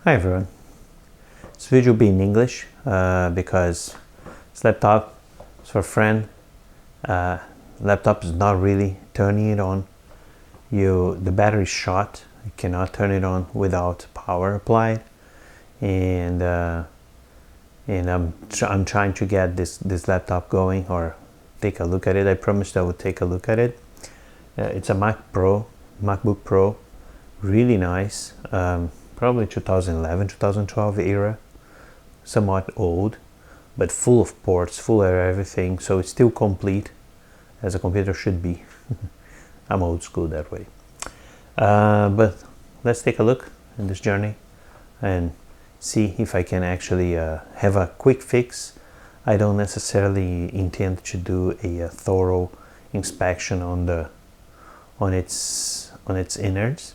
Hi everyone. This video will be in English because this laptop is for a friend. Laptop is not really turning it on. The battery is shot. You cannot turn it on without power applied, and I'm trying to get this laptop going or take a look at it. I promised I would take a look at it. It's a Macbook Pro, really nice. Probably 2011, 2012 era, somewhat old, but full of ports, full of everything, so it's still complete, as a computer should be. I'm old school that way. But let's take a look in this journey and see if I can actually have a quick fix. I don't necessarily intend to do a thorough inspection on its innards,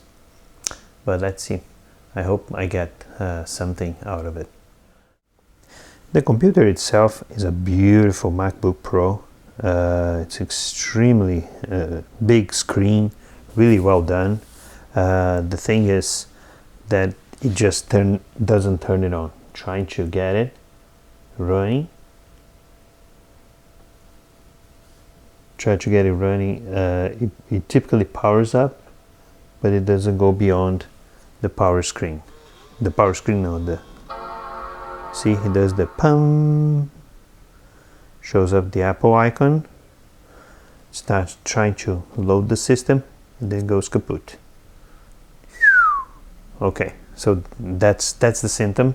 but let's see. I hope I get something out of it. The computer itself is a beautiful MacBook Pro. It's extremely big screen, really well done. The thing is that it just doesn't turn it on. Trying to get it running. Try to get it running. It typically powers up, but it doesn't go beyond the power screen. See, it does the pum, shows up the Apple icon, starts trying to load the system, and then goes kaput. Okay, so that's the symptom.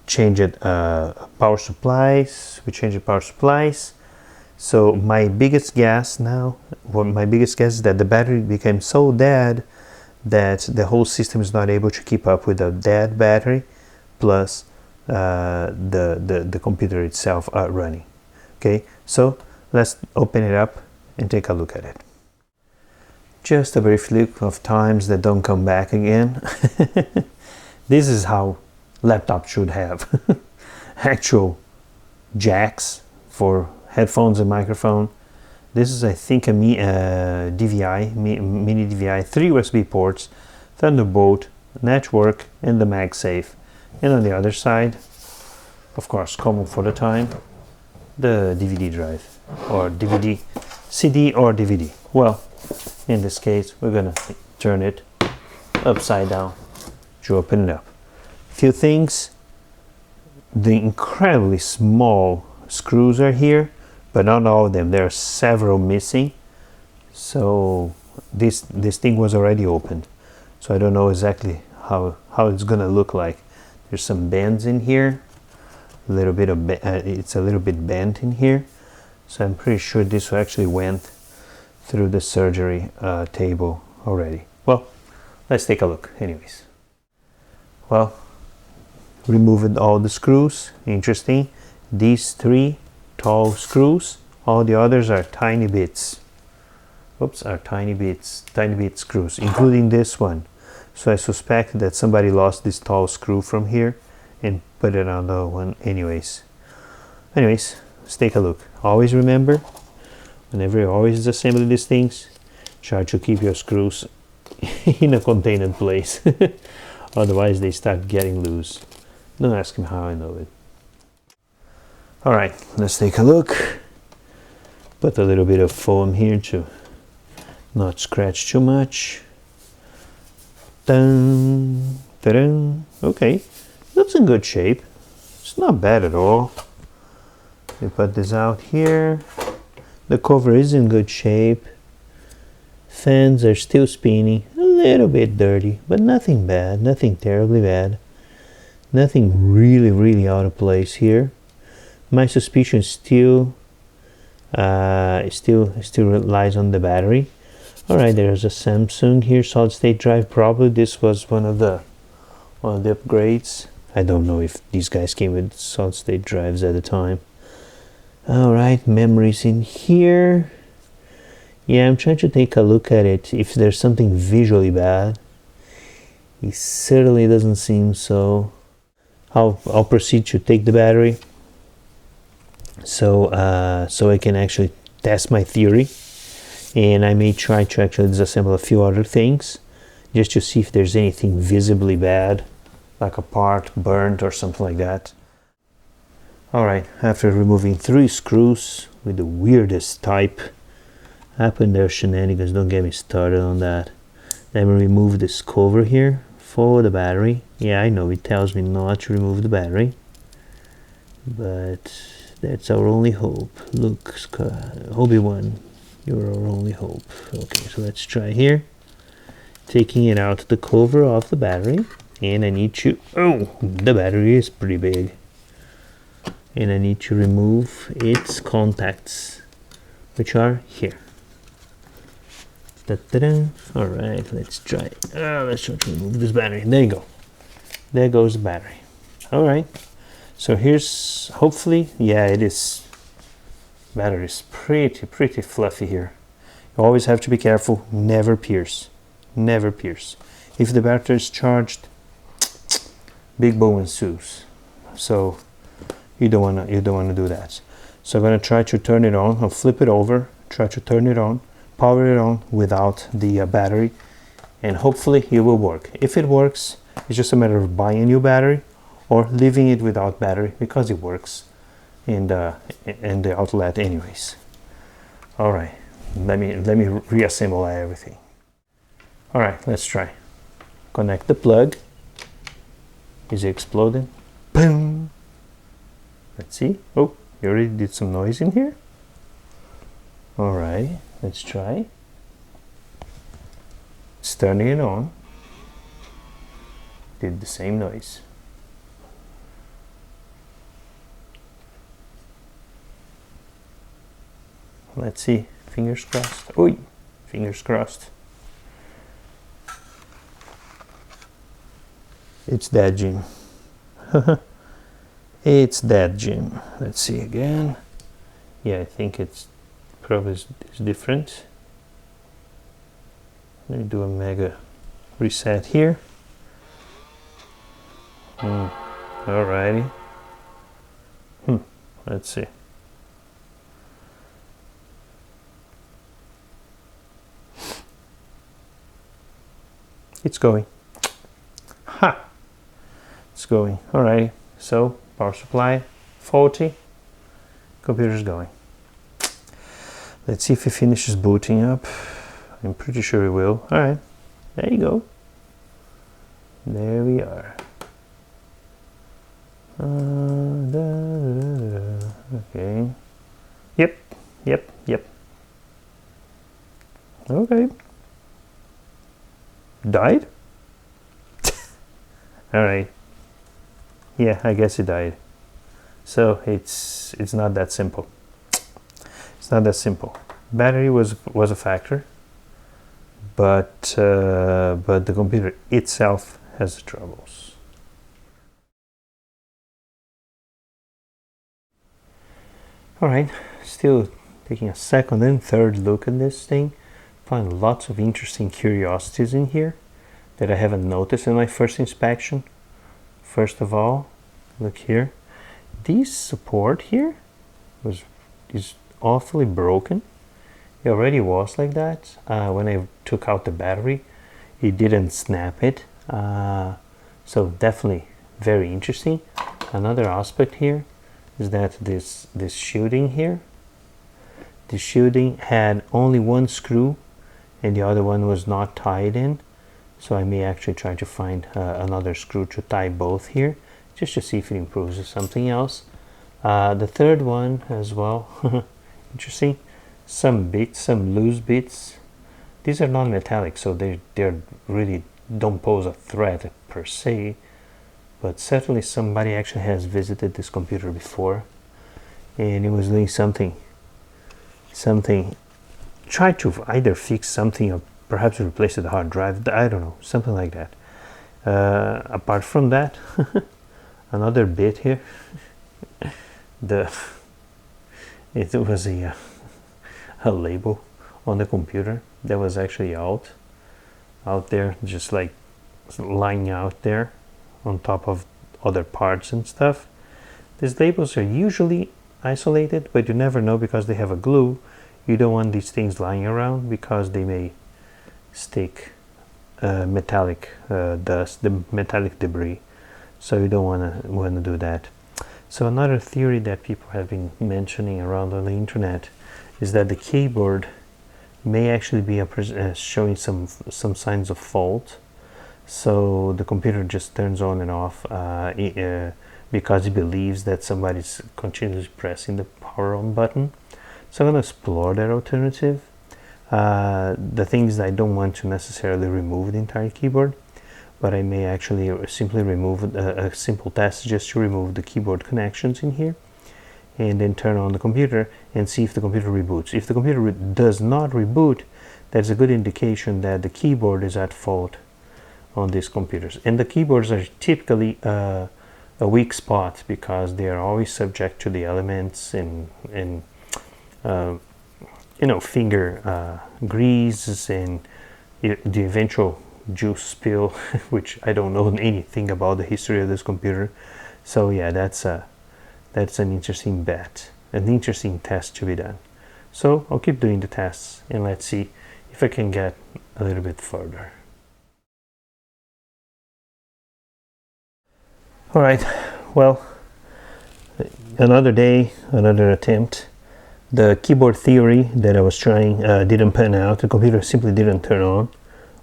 Changed power supplies. We changed the power supplies. So my biggest guess is that the battery became so dead that the whole system is not able to keep up with a dead battery plus the computer itself running. Okay, so let's open it up and take a look at it. Just a brief look of times that don't come back again. This is how laptop should have actual jacks for headphones and microphone. This is, I think, a mini DVI, 3 USB ports, Thunderbolt, network, and the MagSafe. And on the other side, of course, common for the time, the DVD drive, or DVD, CD or DVD. Well, in this case, we're gonna turn it upside down to open it up. Few things: the incredibly small screws are here, but not all of them. There are several missing. So this thing was already opened, so I don't know exactly how it's gonna look like. There's some bends in here, a little bit of it's a little bit bent in here, so I'm pretty sure this actually went through the surgery table already. Well, let's take a look anyways. Well, removed all the screws. Interesting. These 3 tall screws, all the others are tiny bits. Oops, are tiny bit screws, including this one. So I suspect that somebody lost this tall screw from here and put it on the one anyways. Anyways, let's take a look. Always remember, whenever you always assemble these things, try to keep your screws in a contained place. Otherwise they start getting loose. Don't ask me how I know it. Alright, let's take a look. Put a little bit of foam here to not scratch too much. Dun, dun. Okay, looks in good shape. It's not bad at all. We put this out here. The cover is in good shape. Fans are still spinning, a little bit dirty, but nothing bad, nothing terribly bad. Nothing really out of place here. My suspicion still lies on the battery. All right, there's a Samsung here, solid state drive. Probably this was one of the upgrades. I don't know if these guys came with solid state drives at the time. All right, memories in here. Yeah, I'm trying to take a look at it. If there's something visually bad, it certainly doesn't seem so. I'll proceed to take the battery, so I can actually test my theory, and I may try to actually disassemble a few other things just to see if there's anything visibly bad, like a part burnt or something like that. Alright, after removing 3 screws with the weirdest type, happened there shenanigans, don't get me started on that. Then we remove this cover here for the battery. Yeah, I know it tells me not to remove the battery, but that's our only hope. Look, Obi-Wan, you're our only hope. Okay, so let's try here. Taking it out the cover of the battery, and I need to, oh, the battery is pretty big. And I need to remove its contacts, which are here. Da-da-da. All right, let's try. Let's try to remove this battery. There you go. There goes the battery. All right. So here's, hopefully, yeah, it is. Battery is pretty fluffy here. You always have to be careful. Never pierce. Never pierce. If the battery is charged, big bow ensues. So you don't wanna do that. So I'm gonna try to turn it on. I'll flip it over. Try to turn it on. Power it on without the battery, and hopefully it will work. If it works, it's just a matter of buying a new battery or leaving it without battery, because it works in the outlet anyways. All right, let me reassemble everything. All right, let's try. Connect the plug. Is it exploding? Boom. Let's see. Oh, you already did some noise in here. All right. Let's try. It's turning it on. Did the same noise. Let's see. Fingers crossed. Oi! Fingers crossed. It's dead, Jim. It's dead, Jim. Let's see again. Yeah, I think it's probably is different. Let me do a mega reset here. Alrighty. Let's see. It's going. Ha! It's going. Alrighty. So power supply faulty. Computer's going. Let's see if it finishes booting up. I'm pretty sure it will. All right, there you go. There we are. Okay. Yep. Okay. Died? All right. Yeah, I guess it died. So it's not that simple. It's not that simple. Battery was a factor, but the computer itself has troubles. All right, still taking a second and third look at this thing. Find lots of interesting curiosities in here that I haven't noticed in my first inspection. First of all, look here. This support here is awfully broken. It already was like that. When I took out the battery, it didn't snap it. So definitely very interesting. Another aspect here is that this shielding here, the shielding had only one screw and the other one was not tied in. So I may actually try to find another screw to tie both here, just to see if it improves something else. The third one as well. Interesting. Some bits, some loose bits. These are non-metallic, so they're really don't pose a threat per se, but certainly somebody actually has visited this computer before and it was doing something, try to either fix something or perhaps replace the hard drive, I don't know, something like that. Apart from that, another bit here, it was a label on the computer that was actually out there, just like lying out there on top of other parts and stuff. These labels are usually isolated, but you never know because they have a glue. You don't want these things lying around because they may stick metallic dust, the metallic debris. So you don't want to do that. So another theory that people have been mentioning around on the internet is that the keyboard may actually be showing some signs of fault. So the computer just turns on and off because it believes that somebody's continuously pressing the power on button. So I'm going to explore that alternative. The thing is, I don't want to necessarily remove the entire keyboard, but I may actually simply remove a simple test just to remove the keyboard connections in here, and then turn on the computer and see if the computer reboots. If the computer does not reboot, that's a good indication that the keyboard is at fault on these computers. And the keyboards are typically a weak spot because they are always subject to the elements and you know, finger grease and the eventual juice spill, which I don't know anything about the history of this computer. So yeah, that's an interesting bet, an interesting test to be done. So I'll keep doing the tests and let's see if I can get a little bit further. All right, well, another day, another attempt. The keyboard theory that I was trying didn't pan out. The computer simply didn't turn on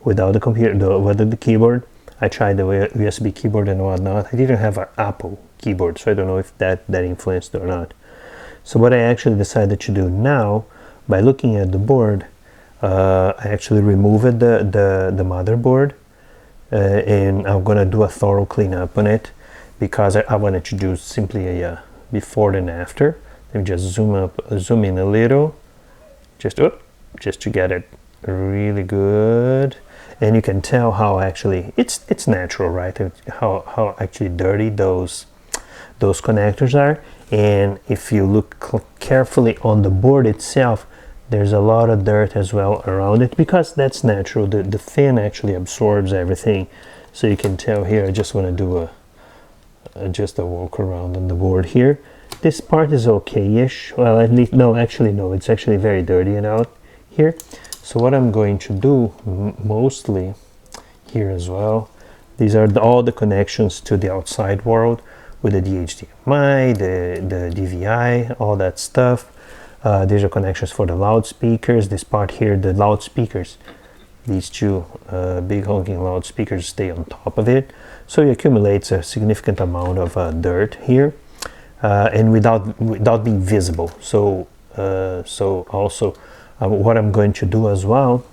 without the computer, without the keyboard. I tried the USB keyboard and whatnot. I didn't have an Apple keyboard, so I don't know if that influenced or not. So what I actually decided to do now, by looking at the board, I actually removed the motherboard, and I'm gonna do a thorough cleanup on it because I wanted to do simply a before and after. Let me just zoom in a little, just to get it really good. And you can tell how actually it's natural, right? How actually dirty those connectors are. And if you look carefully on the board itself, there's a lot of dirt as well around it because that's natural. The fan actually absorbs everything. So you can tell here. I just want to do just a walk around on the board here. This part is okay-ish. Well, at least no, it's actually very dirty and out here. So what I'm going to do mostly here as well, these are all the connections to the outside world with the HDMI, the DVI, all that stuff. These are connections for the loudspeakers. This part here, the loudspeakers, these two big honking loudspeakers stay on top of it. So it accumulates a significant amount of dirt here. And without being visible. So also what I'm going to do as well,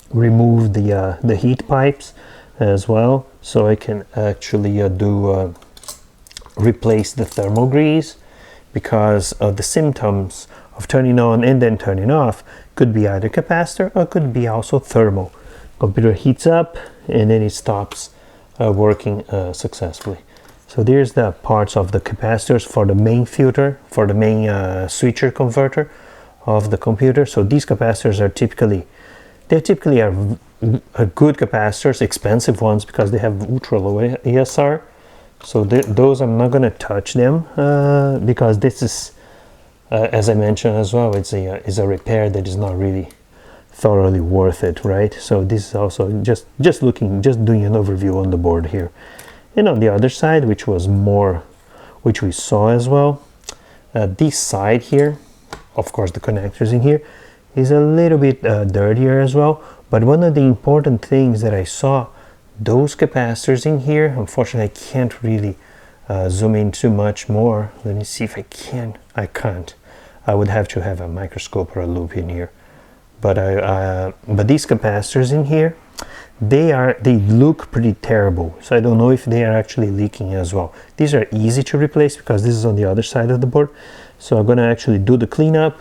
remove the heat pipes as well, so I can actually replace the thermal grease, because the symptoms of turning on and then turning off could be either capacitor or could be also thermal. Computer heats up and then it stops working successfully. So there's the parts of the capacitors for the main filter, for the main switcher converter of the computer. So these capacitors are typically good capacitors, expensive ones because they have ultra low ESR. So those I'm not going to touch them because this is, as I mentioned as well, it's a repair that is not really thoroughly worth it, right? So this is also just doing an overview on the board here. And on the other side, which we saw as well, this side here, of course the connectors in here, is a little bit dirtier as well. But one of the important things that I saw, those capacitors in here, unfortunately I can't really zoom in too much more. Let me see if I can. I can't. I would have to have a microscope or a loop in here. But these capacitors in here, they look pretty terrible. So I don't know if they are actually leaking as well. These are easy to replace because this is on the other side of the board. So I'm going to actually do the cleanup,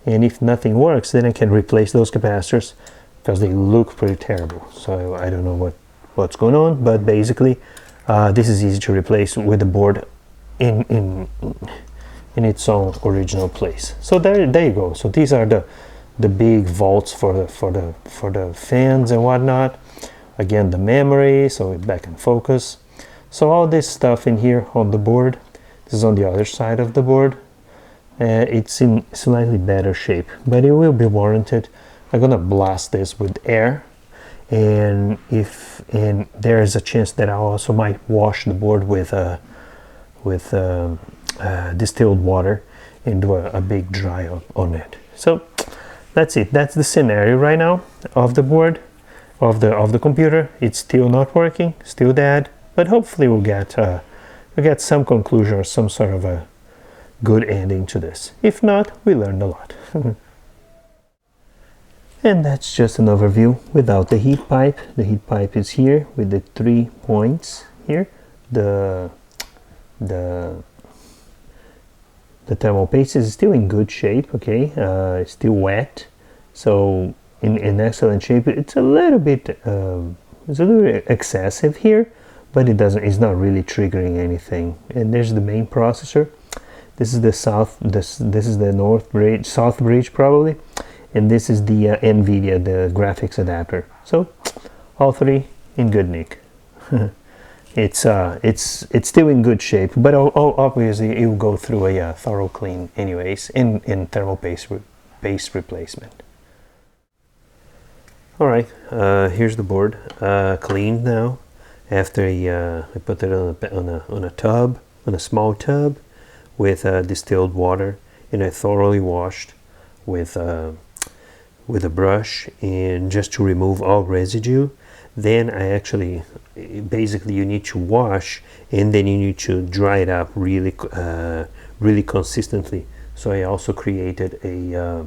and if nothing works, then I can replace those capacitors because they look pretty terrible. So I don't know what's going on, but basically this is easy to replace with the board in its own original place. So there you go. So these are the big vaults for the fans and whatnot. Again, the memory, so back in focus. So all this stuff in here on the board, this is on the other side of the board. It's in slightly better shape, but it will be warranted. I'm gonna blast this with air, and there is a chance that I also might wash the board with distilled water and do a big dry on it. So that's it. That's the scenario right now of the board, of the computer. It's still not working, still dead, but hopefully we'll get some conclusion or some sort of a good ending to this. If not, we learned a lot. And that's just an overview without the heat pipe. The heat pipe is here with the 3 points here. The thermal paste is still in good shape, okay? It's still wet, so in excellent shape. It's a little bit excessive here, but it's not really triggering anything. And there's the main processor. This is the this is the south bridge probably, and this is the NVIDIA, the graphics adapter. So all three in good nick. It's still in good shape, but obviously it will go through a thorough clean anyways in thermal paste replacement. All right, here's the board cleaned now. After I put it on a small tub with distilled water, and I thoroughly washed with a brush, and just to remove all residue. Then basically you need to wash, and then you need to dry it up really consistently. So I also created a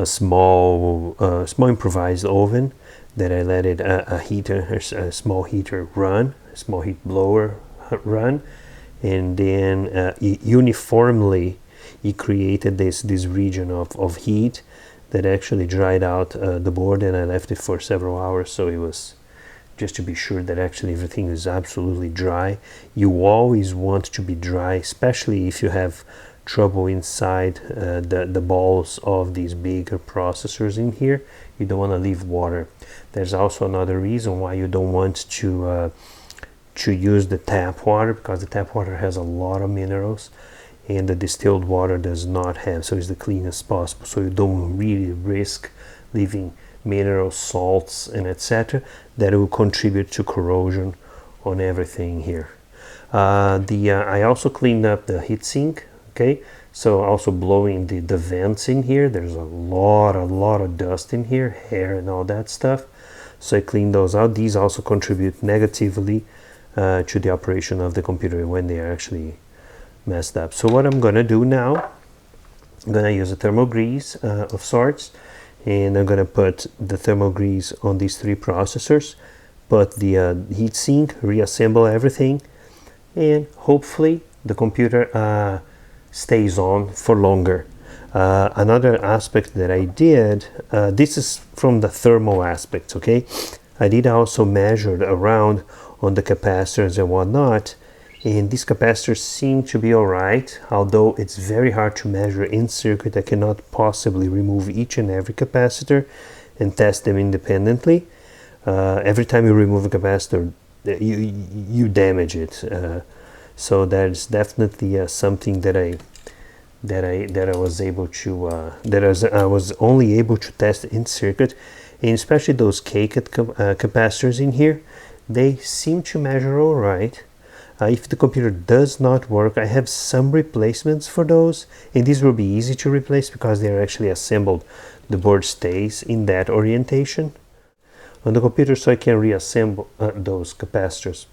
small improvised oven that I let it a small heater run, a small heat blower run, and then uniformly it created this region of heat that actually dried out the board, and I left it for several hours, so it was just to be sure that actually everything is absolutely dry. You always want to be dry, especially if you have trouble inside the balls of these bigger processors in here. You don't want to leave water. There's also another reason why you don't want to use the tap water, because the tap water has a lot of minerals, and the distilled water does not have, so it's the cleanest possible, so you don't really risk leaving mineral salts and etc. that will contribute to corrosion on everything here. I also cleaned up the heatsink, okay, so also blowing the vents in here. There's a lot of dust in here, hair and all that stuff, so I cleaned those out. These also contribute negatively to the operation of the computer when they are actually messed up. So what I'm gonna do now, I'm gonna use a thermal grease of sorts, and I'm gonna put the thermal grease on these 3 processors, put the heatsink, reassemble everything, and hopefully the computer stays on for longer. Another aspect that I did, this is from the thermal aspects, okay? I did also measure around on the capacitors and whatnot, and these capacitors seem to be alright, although it's very hard to measure in circuit. I cannot possibly remove each and every capacitor and test them independently. Every time you remove a capacitor, you damage it. So that's definitely something that I was able to I was only able to test in circuit, and especially those K-cut capacitors in here. They seem to measure all right. If the computer does not work, I have some replacements for those, and these will be easy to replace because they are actually assembled. The board stays in that orientation on the computer, so I can reassemble those capacitors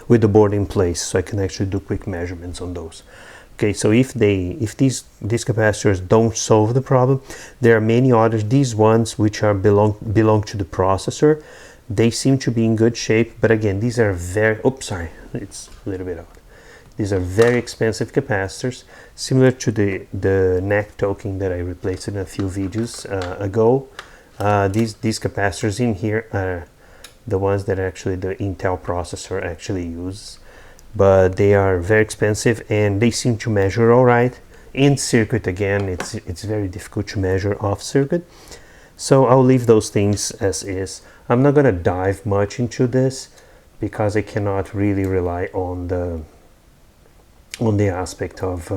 with the board in place, so I can actually do quick measurements on those. Okay, so if these capacitors don't solve the problem, there are many others. These ones which are belong to the processor, they seem to be in good shape, but again, these are very, it's a little bit out. These are very expensive capacitors, similar to the neck token that I replaced in a few videos ago. These capacitors in here are the ones that actually the Intel processor actually uses, but they are very expensive and they seem to measure all right. In circuit, again, it's very difficult to measure off circuit, so I'll leave those things as is. I'm not going to dive much into this because I cannot really rely on the aspect of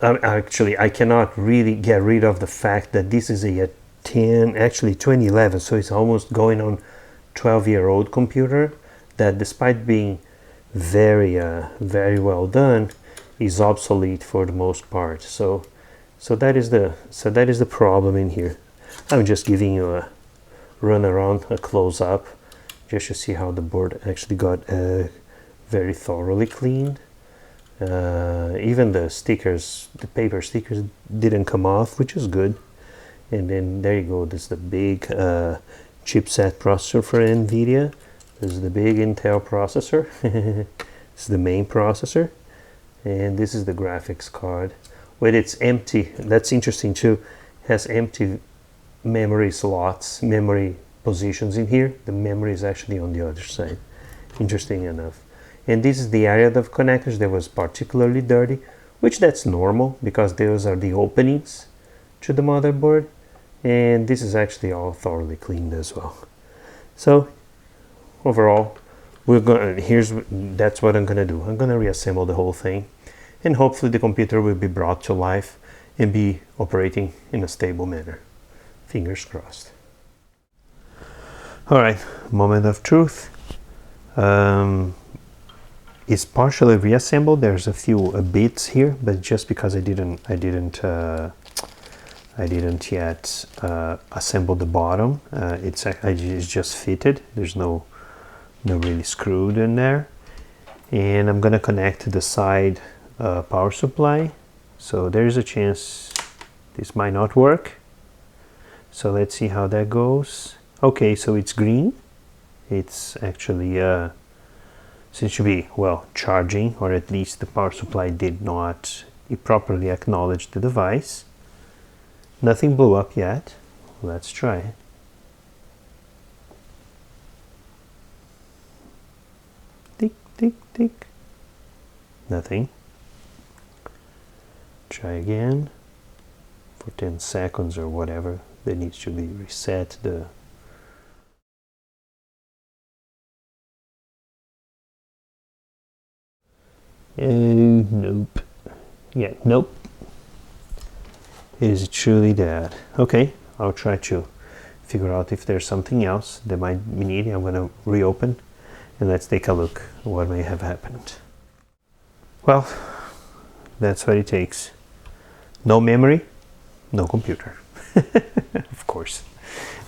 actually I cannot really get rid of the fact that this is a 2011, so it's almost going on 12-year-old computer that, despite being very well done, is obsolete for the most part. So that is the problem in here. I'm just giving you a run around, a close up, just to see how the board actually got very thoroughly cleaned. Even the stickers, the paper stickers, didn't come off, which is good. And then there you go. This is the big chipset processor for NVIDIA. This is the big Intel processor. This is the main processor, and this is the graphics card. With its empty, that's interesting too, it has empty memory slots, memory positions in here. The memory is actually on the other side, interesting enough. And this is the area of connectors that was particularly dirty, which that's normal because those are the openings to the motherboard, and this is actually all thoroughly cleaned as well. So overall, that's what I'm gonna do. I'm gonna reassemble the whole thing, and hopefully the computer will be brought to life and be operating in a stable manner. Fingers crossed. All right, moment of truth. It's partially reassembled. There's a few bits here, but just because I didn't yet assemble the bottom. It's just fitted. There's no really screwed in there. And I'm gonna connect the side power supply. So there's a chance this might not work. So let's see how that goes. Okay, so it's green. It's actually seems to be, well, charging, or at least the power supply did not properly acknowledge the device. Nothing blew up yet. Let's try it. Tick, tick, tick. Nothing. Try again for 10 seconds or whatever. That needs to be reset. Nope. Yeah, nope. Is it truly that? Okay, I'll try to figure out if there's something else that might be needed. I'm going to reopen and let's take a look at what may have happened. Well, that's what it takes. No memory, no computer. Of course,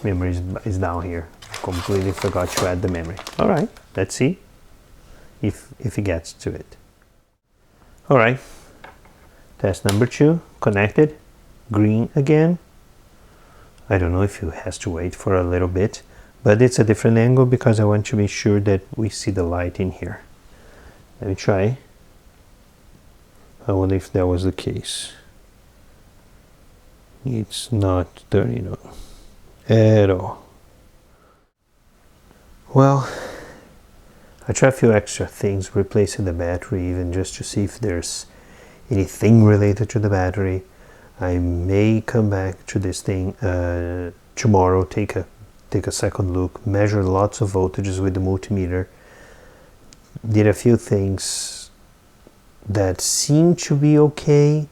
memory is down here. Completely forgot to add the memory. All right, let's see if it gets to it. All right, test number 2, connected, green again. I don't know if it has to wait for a little bit, but it's a different angle because I want to be sure that we see the light in here. Let me try. I wonder if that was the case. It's not turning on at all. Well, I try a few extra things, replacing the battery even just to see if there's anything related to the battery. I may come back to this thing tomorrow, take a second look, measure lots of voltages with the multimeter. Did a few things that seem to be okay,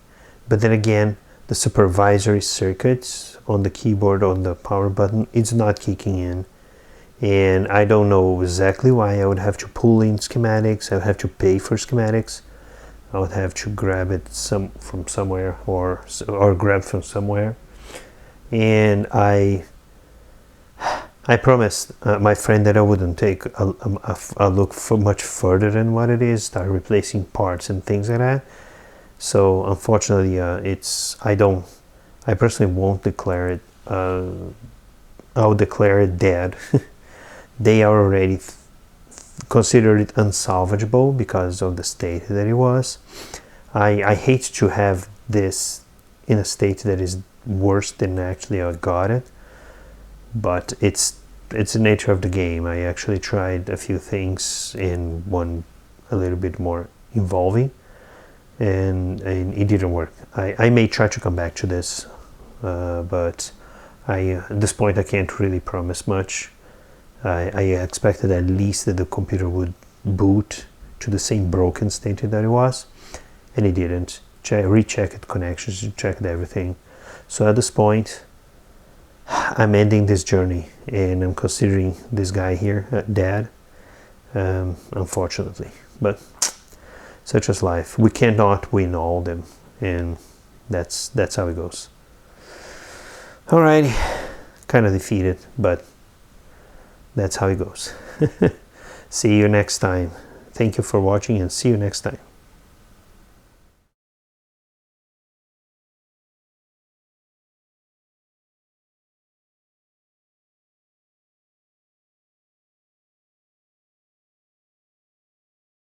but then again, the supervisory circuits on the keyboard, on the power button, it's not kicking in. And I don't know exactly why. I would have to pull in schematics. I would have to pay for schematics. I would have to grab it from somewhere or grab from somewhere. And I promised my friend that I wouldn't take a look for much further than what it is, start replacing parts and things like that. So unfortunately, I personally won't declare it. I'll declare it dead. They are already considered it unsalvageable because of the state that it was. I hate to have this in a state that is worse than actually I got it, but it's the nature of the game. I actually tried a few things in one a little bit more involving, and it didn't work. I may try to come back to this, but at this point I can't really promise much. I expected at least that the computer would boot to the same broken state that it was, and it didn't. Rechecked connections, checked everything. So at this point, I'm ending this journey, and I'm considering this guy here, Dad, unfortunately. But such is life. We cannot win all of them, and that's how it goes. Alrighty, kind of defeated, but that's how it goes. See you next time. Thank you for watching, and see you next time.